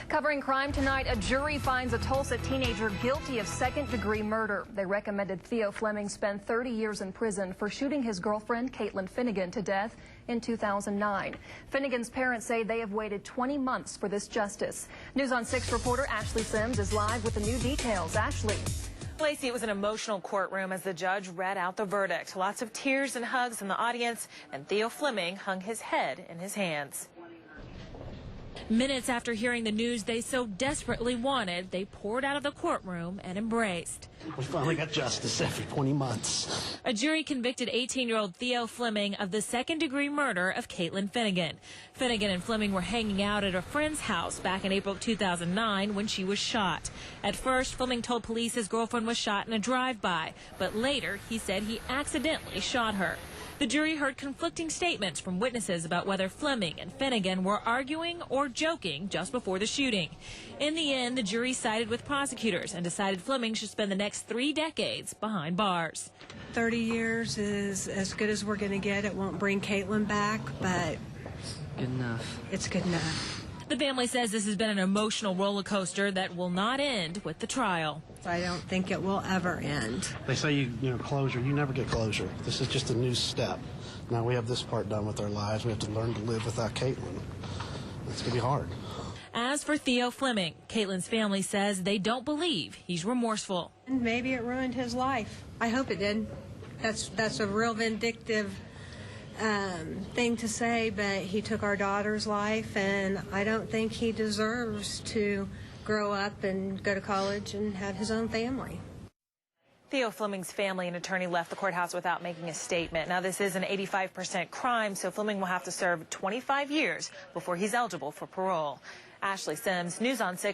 Covering crime tonight, a jury finds a Tulsa teenager guilty of second-degree murder. They recommended Theo Fleming spend 30 years in prison for shooting his girlfriend, Caitlin Finnegan, to death in 2009. Finnegan's parents say they have waited 20 months for this justice. News on 6 reporter Ashley Sims is live with the new details. Ashley. Lacey, it was an emotional courtroom as the judge read out the verdict. Lots of tears and hugs in the audience, and Theo Fleming hung his head in his hands. Minutes after hearing the news they so desperately wanted, they poured out of the courtroom and embraced. We finally got justice after 20 months. A jury convicted 18-year-old Theo Fleming of the second-degree murder of Caitlin Finnegan. Finnegan and Fleming were hanging out at a friend's house back in April 2009 when she was shot. At first, Fleming told police his girlfriend was shot in a drive-by, but later he said he accidentally shot her. The jury heard conflicting statements from witnesses about whether Fleming and Finnegan were arguing or joking just before the shooting. In the end, the jury sided with prosecutors and decided Fleming should spend the next 3 decades behind bars. 30 years is as good as we're going to get. It won't bring Caitlin back, but good enough. It's good enough. The family says this has been an emotional roller coaster that will not end with the trial. I don't think it will ever end. They say closure. You never get closure. This is just a new step. Now we have this part done with our lives. We have to learn to live without Caitlin. It's going to be hard. As for Theo Fleming, Caitlin's family says they don't believe he's remorseful. And maybe it ruined his life. I hope it did. That's a real vindictive thing to say, but he took our daughter's life, and I don't think he deserves to grow up and go to college and have his own family. Theo Fleming's family and attorney left the courthouse without making a statement. Now, this is an 85% crime, so Fleming will have to serve 25 years before he's eligible for parole. Ashley Sims, News on 6.